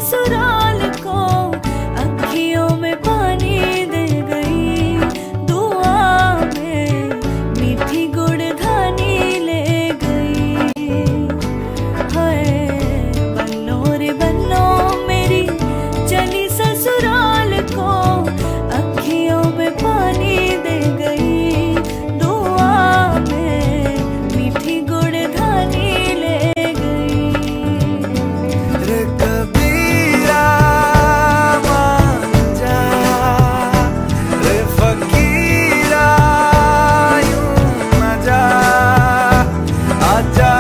ससुराल को अखियों में पानी दे गई, दुआ में मीठी गुड़धानी ले गई। हाय बन्नो रे बन्नो मेरी चली ससुराल को अखियों में पानी दे गई, दुआ में मीठी गुड़धानी ले गई। रे कबीरा मान जा, रे फकीरा यूं न जा, आजा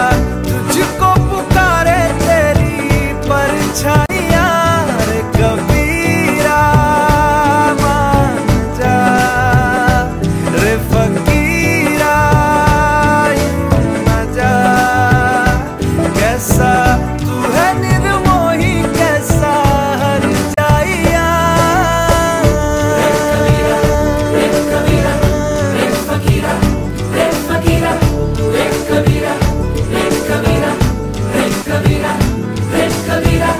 तुझको पुकारे तेरी परछाइयाँ। रे कबीरा मान जा, रे फकीरा यूं न जा, कैसा तू है निर्मोही कैसा हर जाइया। रे कबीरा रे फकीरा रे फकीरा रे कबीरा रे कबीरा रे कबीरा रे कबीरा।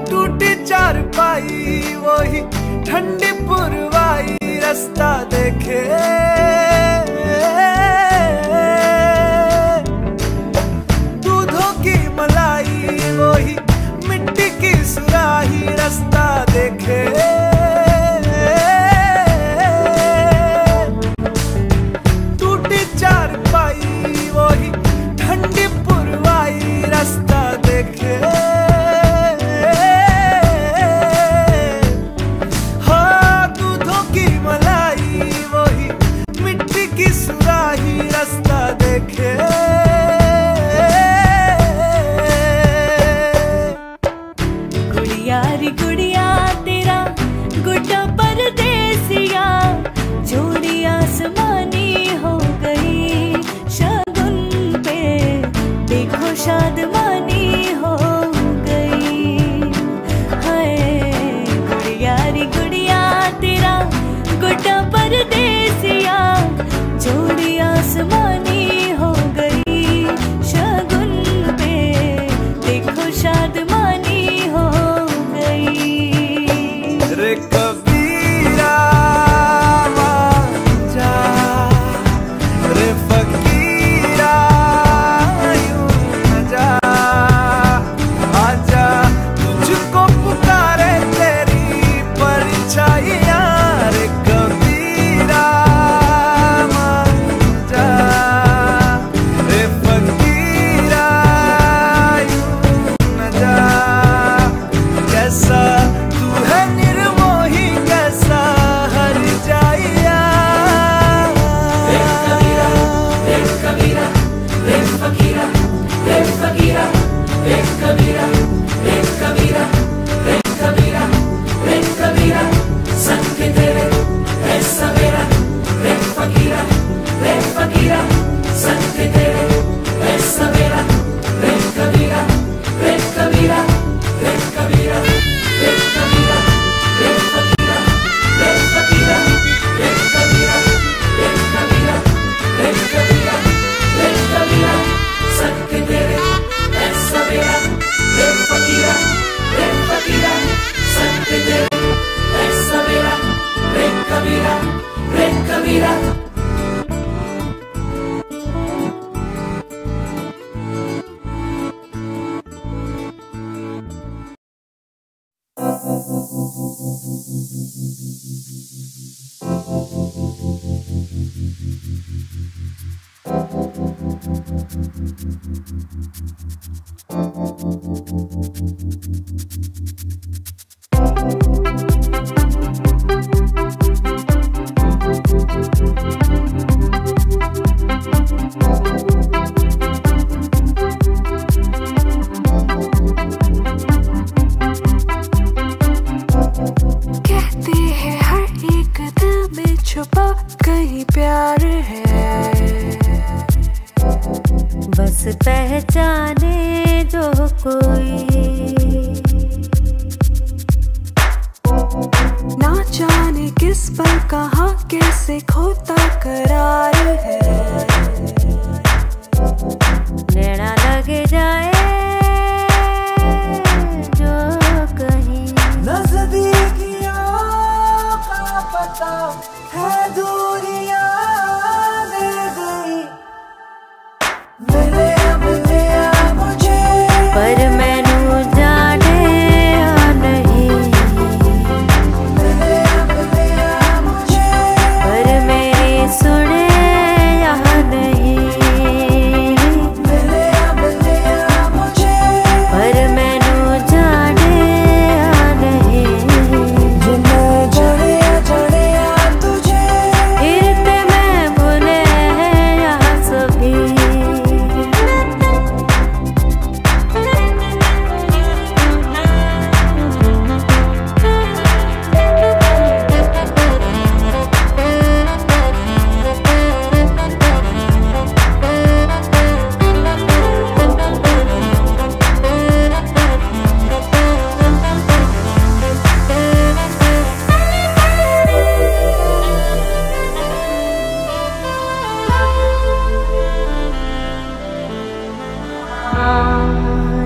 टूटी चारपाई वही ठंडी पुरवाई रास्ता देखे, दूधों की मलाई वही मिट्टी की सुराही रास्ता देखे। टूटी चारपाई वही ठंडी पुरवाई रास्ता देखे। हाँ दूधों की मलाई वही मिट्टी की सुराही रास्ता देखे। गुड़िया रे गुड़िया तेरा गुड्डा परदेसिया, जोड़ी आसमानी हो गई, शगुन पे देखो शादमानी हो गई। हाय गुड़िया रे गुड़िया तेरा गुड्डा परदेसिया, जोड़ी आसमानी हो गई, शगुन पे देखो शादमानी हो गई। रे कबीरा मान जा, रे फकीरा यूं न जा, आजा तुझको पुकारे तेरी परछाइयाँ। रे कबीरा मान जा, रे फकीरा यूं न जा, कैसा तू है निर्मोही कैसा हर जाइया। रे कबीरा रे कबीरा रे फकीरा रे फकीरा रे कबीरा रे कबीरा रे कबीरा रे कबीरा। संग तेरे है सवेरा रे फकीरा रे फकीरा, संग तेरे है सवेरा रे कबीरा रे कबीरा रे कबीरा रे कबीरा रे फकीरा रे फकीरा रे कबीरा रे कबीरा रे कबीरा रे कबीरा। संग तेरे है सवेरा रे फकीरा रे फकीरा, संग तेरे है सवेरा रे कबीरा रे कबीरा। कहते हैं हर एक दिल में छुपा कहीं प्यार है, बस पहचाने जो कोई, ना जाने किस किस पल कहाँ कैसे खोता करार है। नैना लग जाए जो कहीं, नजदीकियों का पता है दूरियां दे गई। मिले मुझे पर मैनू जाने या नहीं, मिले मुझे पर मेरी सुने या नहीं, मिले मुझे पर मैनू जाने या नहीं। जिन्हें जाने या तुझे फिर ते मैं भूले यहाँ सभी।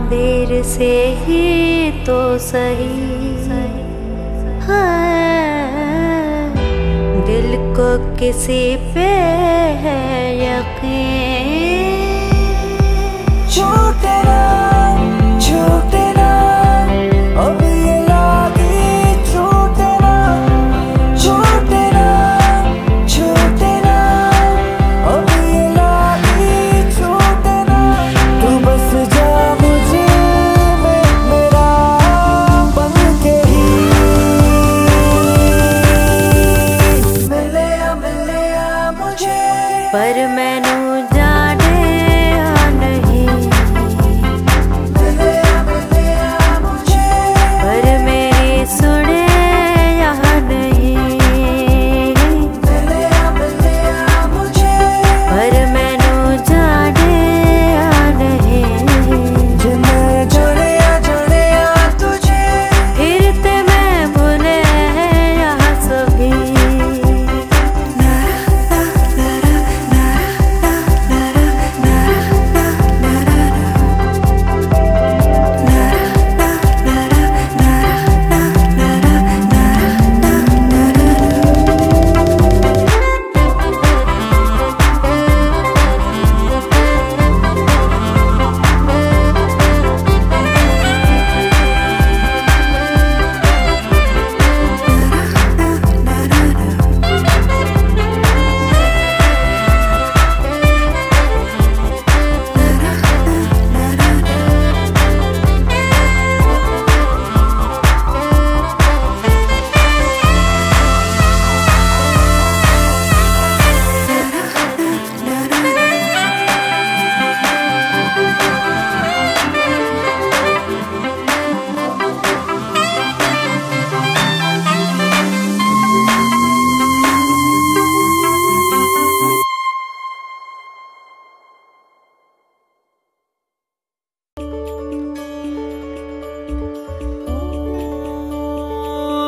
देर से ही तो सही हाँ, दिल को किसी पे है यकीन। छूटे ना अब ये लागी छूटे ना अब ये लागी छूटे ना। तू बस जा मुझे मेरा बन के ही। मिले मुझे पर मैनू जाने या नहीं, मिले मुझे पर मेरी सुने या नहीं, मिले मुझे पर मैनू जाने या नहीं। जिन्हें जाने या तुझे फिर ते मैं भूले यहाँ सभी।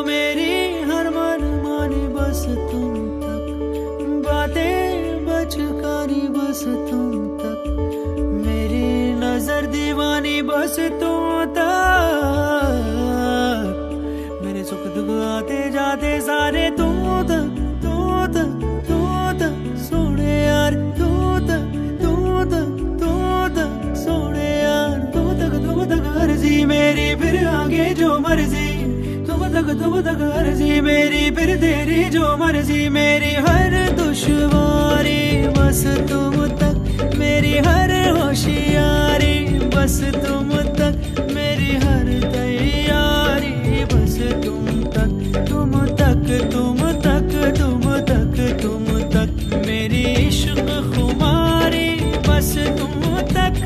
मेरी हर मन मानी बस तुम तक, बातें बचकानी बस तुम तक, मेरी नजर दीवानी बस तुम तक, मेरे सुख दुख आते जाते सारे तुम तक सोने यार तुम तक सोने यार तुम तक अर्जी मेरी फिर आगे जो मर्जी तुम तक अर्जी मेरी फिर तेरी जो मर्जी। मेरी हर दुश्वारी बस तुम तक, मेरी हर होशियारी बस तुम तक, मेरी हर तैयारी बस तुम तक मेरी इश्क खुमारी बस तुम तक।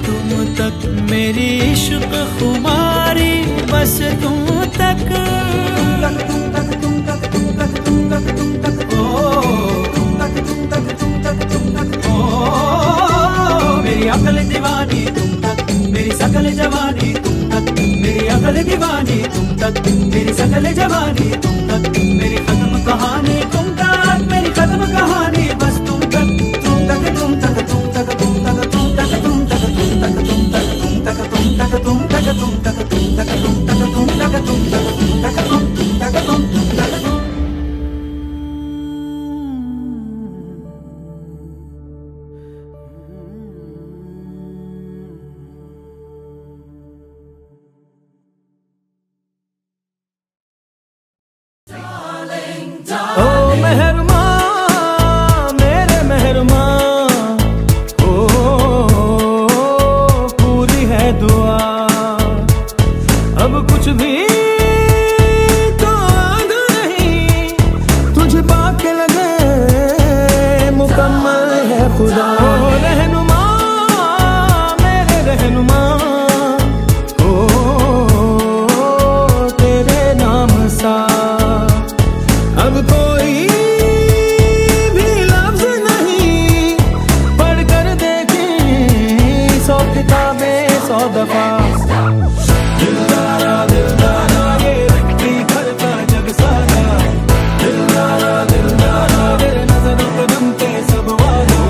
तुम तक मेरी इश्क खुमारी, बस तुम तक मेरी अकल दीवानी तुम तक, मेरी सकल जवानी तुम तक, मेरी अकल दीवानी तुम तक, मेरी सकल जवानी तुम तक, मेरी खत्म कहानी तुम तक, मेरी खत्म कहानी बस तुम तक, तुम तक तुम तक तुम तक तुम तक तुम तक तुम तक तुम तक तुम तक तुम तक तुम तक तुम तक तुम तक तुम तक तुम तक तुम तक तुम तक तुम तक तुम तक तुम तक तुम। ओ मेहरमा मेरे मेहरमा, ओ पूरी है दुआ, अब कुछ भी तो आधा नहीं, तुझे पाके लगे मुकम्मल है खुदा। ओ रहनुमा मेरे रहनुमा, ओ तेरे नाम सा अब कोई भी लफ्ज नहीं, पढ़कर देखें 100 किताबें 100 दफा। दिलदारा दिलदारा ये रखती घर का जग सारा, दिलदारा दिलदारा तेरे नजर कदम पे सब वादा,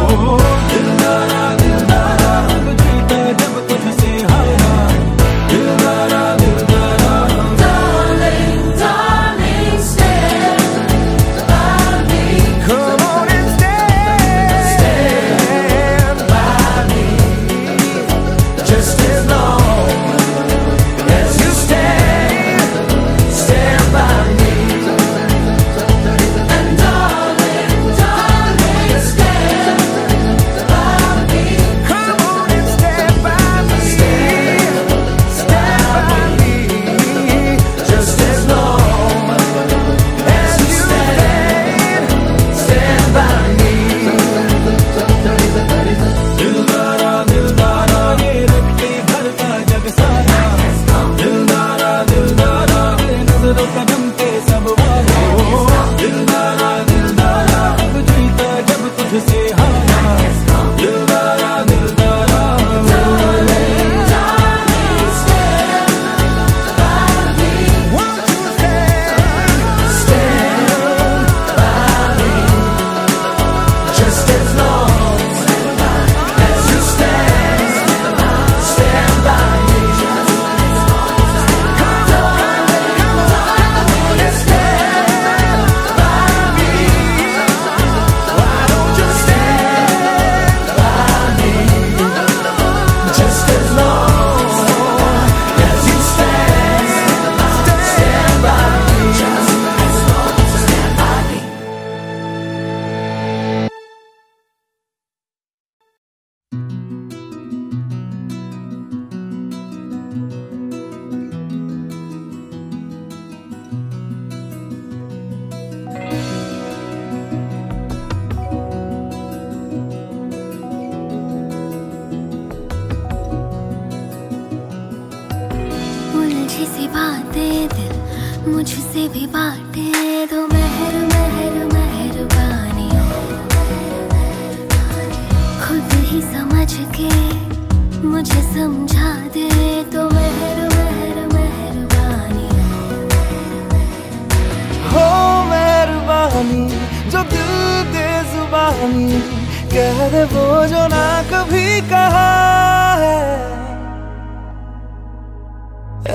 दिलदारा दिलदारा अब जीता जब तुझसे हारा, दिलदारा दिलदारा। मुझसे भी बांटे दो मेहर मेहर मेहरबानी, खुद ही समझ के मुझे समझा दे तो मेहर मेहर मेहरबानी। हो मेहरबानी जो दिल दे जुबानी, कह दे वो जो ना कभी कहा है,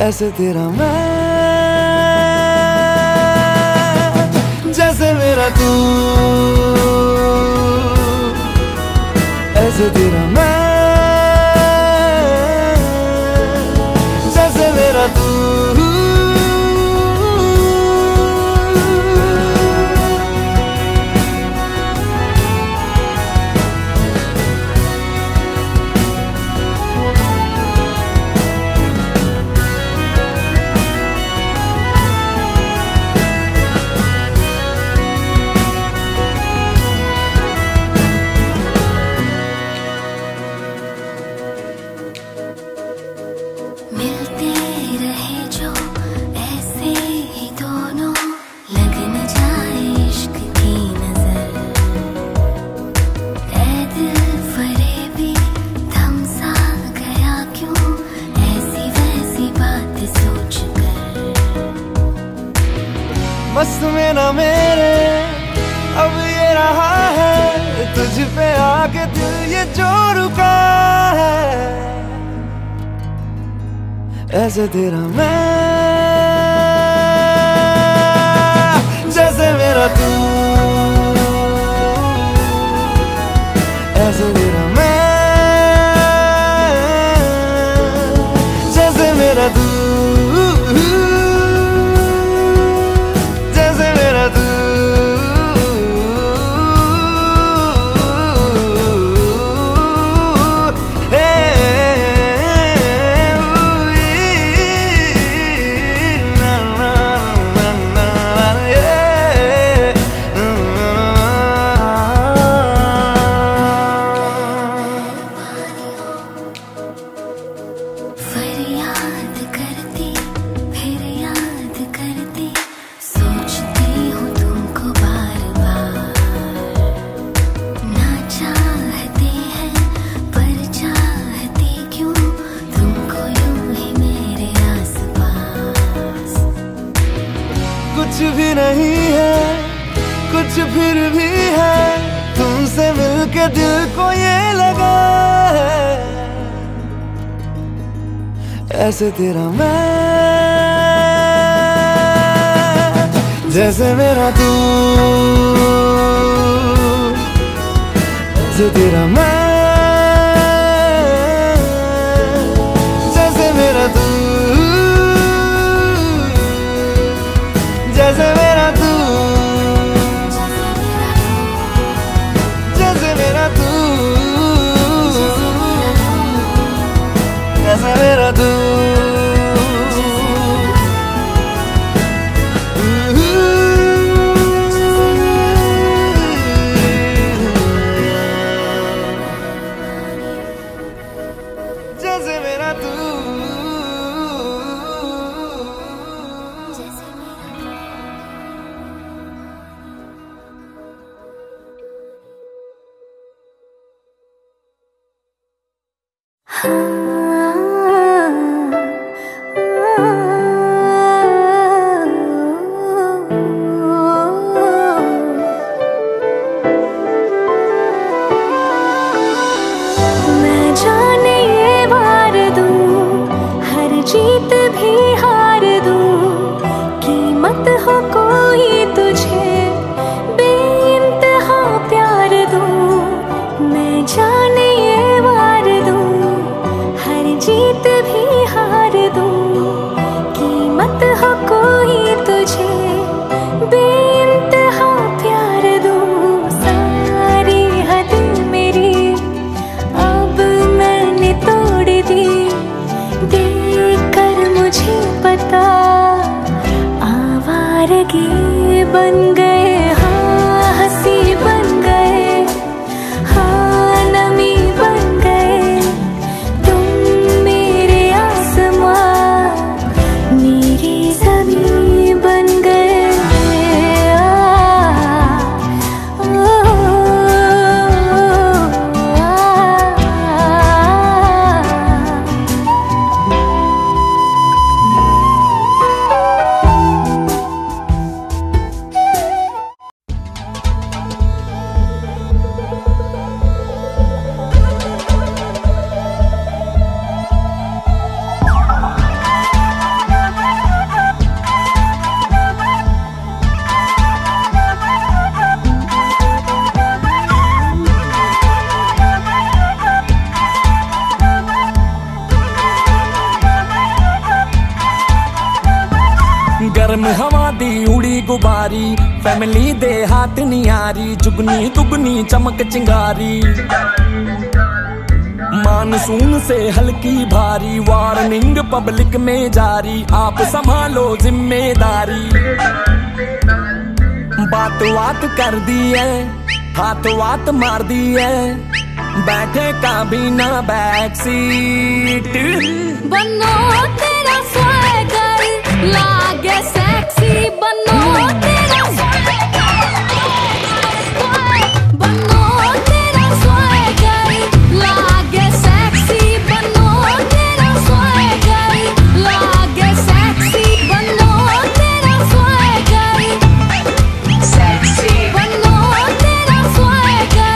ऐसे तेरा मैं जैसे मेरा तू, ऐसे तेरा मैं जैसे मेरा तू। के दिल ये जो रुका है, ऐसे तेरा मैं जैसे मेरा तू, ऐसे मेरा मैं जैसे मेरा तू, जैसे मेरा तू। कुछ भी नहीं है, कुछ फिर भी है, तुमसे मिलके दिल को ये लगा है, ऐसे तेरा मैं जैसे मेरा तू, ऐसे तेरा मैं जैसे मेरा तू, जैसे मेरा तू, जैसे मेरा तू, जैसे मेरा तू। जैसे मेरा तू, मैं जाने ये वार दूं, हर जीत भी हार दूं, कीमत हो कोई तुझे बेइंतहा प्यार दूं। मैं जाने ये वार दूं, हर जीत भी हार दूं, कीमत हो कोई तुझे बेइंतहा प्यार दूं। सारी हद मेरी अब मैंने तोड़ दी, देख कर मुझे पता आवारगी बन गए, हाँ हंसी बन गए, हाँ नमी बन गए, तुम मेरे आसमां मेरी ज़मीं बन गए। गर्म हवा दी उड़ी गुबारी, फैमिली दे हाथ नियारी, जुगनी दुगनी चमक चिंगारी, मानसून से हल्की भारी, वार्निंग पब्लिक में जारी, आप संभालो जिम्मेदारी। बात बात कर दी है, हाथ वात मार दी है, बैठे का बिना बैक सीट। बनो तेरा स्वैगर लागे सेक्सी, बनो तेरा स्वैगर, बनो तेरा स्वैगर लागे सेक्सी, बनो तेरा स्वैगर लागे सेक्सी, बनो तेरा स्वैगर सेक्सी, बनो तेरा स्वैगर।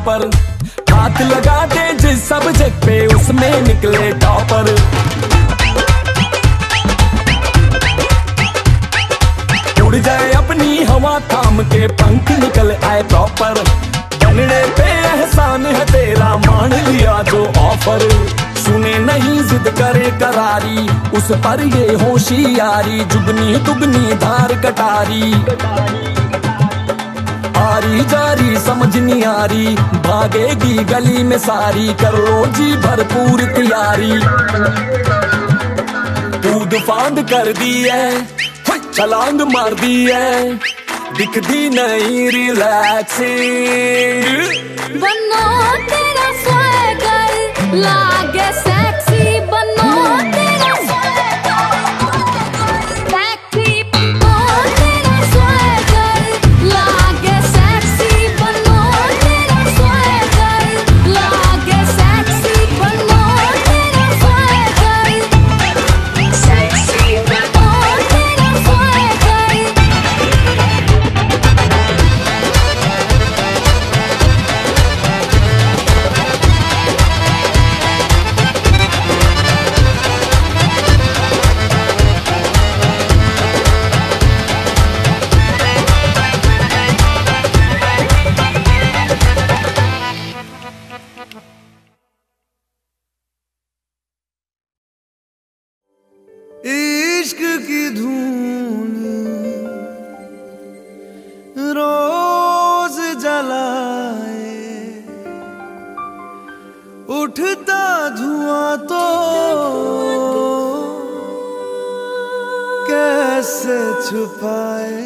प्रॉपर। हाथ लगा दे जिस सब्जेक्ट पे उसमें निकले टॉपर। उड़ जाए अपनी हवा थाम के पंख निकल आए प्रॉपर। बनने पे एहसान है तेरा मान लिया जो ऑफर। सुने नहीं जिद करे करारी उस पर ये होशियारी। जुगनी दुगनी धार कटारी आरी जारी समझ नहीं आ रही। भागेगी गली में सारी कर लो जी भरपूर तैयारी। कूद फांद कर दी है छलांग मार दी है दिखती नहीं रिलैक्सिंग। बनो तेरा स्वैगर लागे सेक्सी। बनो तेरा स्वैगर सेक्सी। बनो तेरा स्वैगर लागे सेक्सी। बनो तेरा स्वैगर लागे सेक्सी। बनो तेरा स्वैगर सेक्सी। बनो तेरा स्वैगर। इश्क की धून रोज जलाए उठता धुआं तो कैसे छुपाए।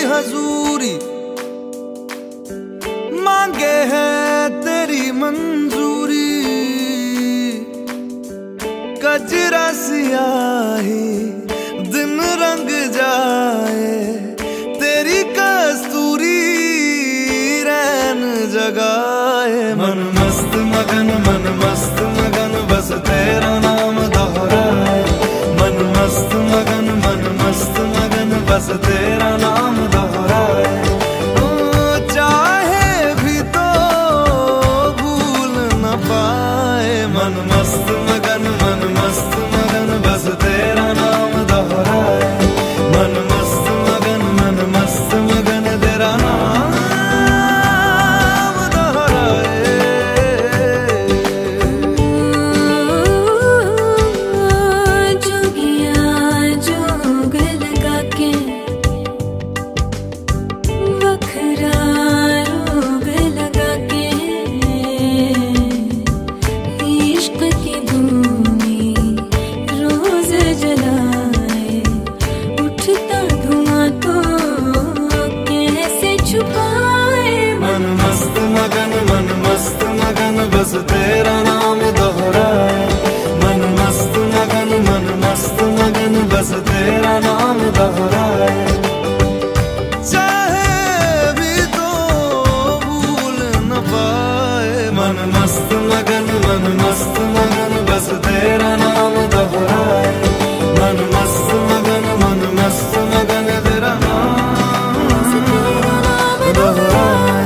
हजूरी मांगे है तेरी मंजूरी। कजरा सियाही दिन रंग जाए तेरी कस्तूरी रैन जगाए। मन मस्त मगन बस तेरा नाम दोहराए। मन मस्त मगन बस तेरा नाम दोहराए। चाहे भी तो भूल न पाए। मन मस्त मगन बस तेरा नाम दोहराए। मन मस्त मगन तेरा नाम दोहराए। जोगिया जोग लगा के बखरा रोग लगा के इश्क की धूनी रोज जलाए उठता धुआं तो कैसे छुपाए। मन मस्त मगन बस तेरा नाम दोहराए। मन मस्त मगन बस तेरा नाम दोहराए। चाहे भी तो भूल न पाए। मन मस्त मगन बस तेरा नाम दोहराए। मन मस्त मगन तेरा नाम दोहराए।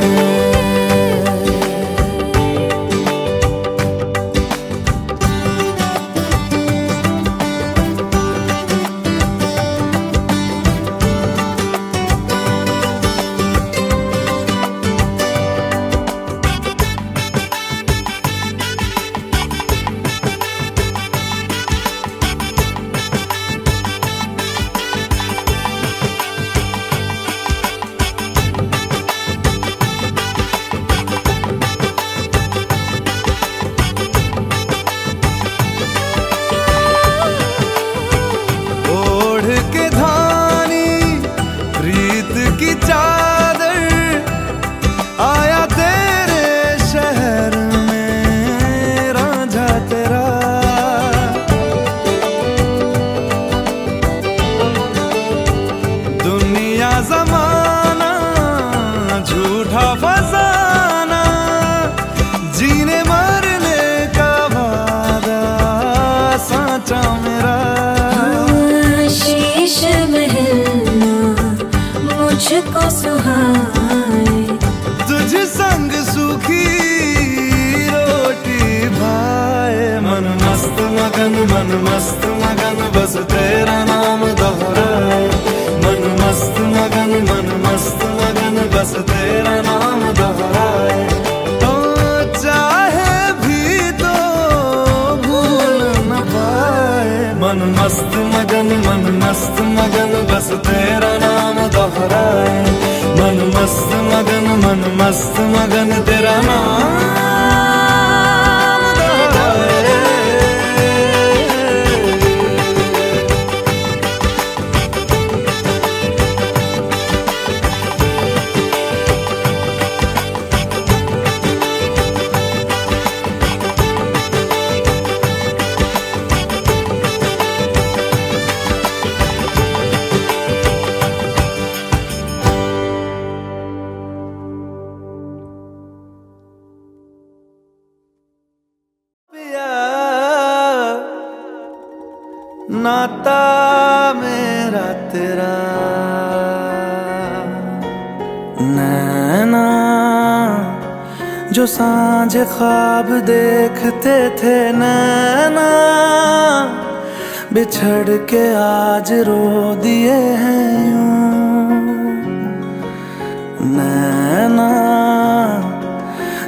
मन मस्त मगन बस तेरा नाम दोहराए, मन मस्त मगन बस तेरा नाम दोहराए। तो चाहे भी तो भूल न पाए, मन मस्त मगन बस तेरा नाम दोहराए, मन मस्त मगन तेरा नाम दोहराए। नाता मेरा तेरा, नैना जो सांझ ख्वाब देखते थे, नैना बिछड़ के आज रो दिए हैं यूं, नैना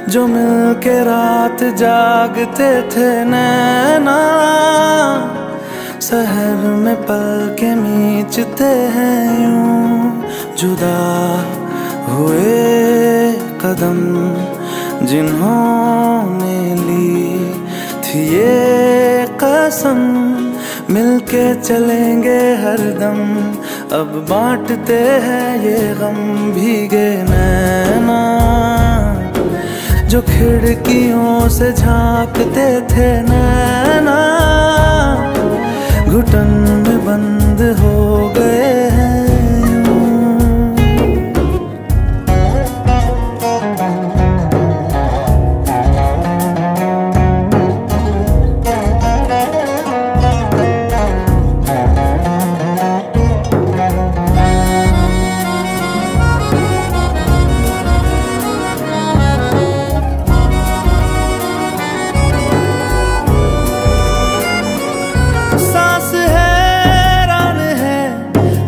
जो मिल के रात जागते थे, नैना शहर में पल के मीचते हैं यूं, जुदा हुए कदम जिन्होंने ली थी ये कसम, मिलके चलेंगे हरदम, अब बांटते हैं ये गम, भीगे नैना जो खिड़कियों से झांकते थे, नैना घुटन में बंद हो गए हैं।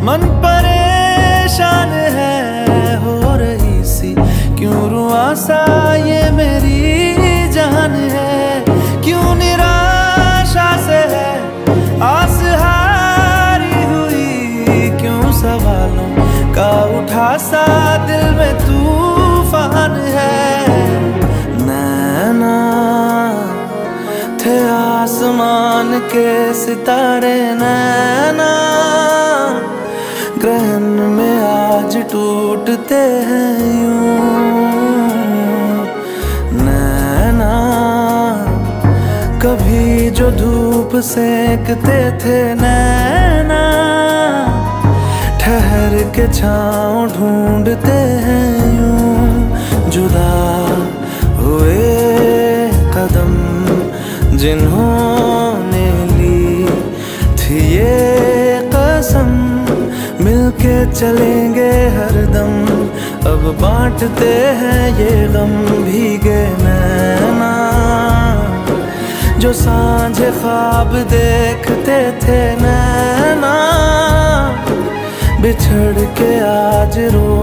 मन परेशान है हो रही सी, क्यों रुआसा ये मेरी जान है, क्यों निराशा से है आस हारी हुई, क्यों सवालों का उठा सा दिल में तूफान है। नैना थे आसमान के सितारे, नैना ग्रहण में आज टूटते हैं यूं, नैना कभी जो धूप सेकते थे, नैना ठहर के छाँव ढूंढते हैं यूं, जुदा हुए कदम जिन्होंने ली थी ये कसम, मिलके चलेंगे हरदम, अब बांटते हैं ये गम, भीगे नैना जो सांझ ख्वाब देखते थे, नैना बिछड़ के आज रो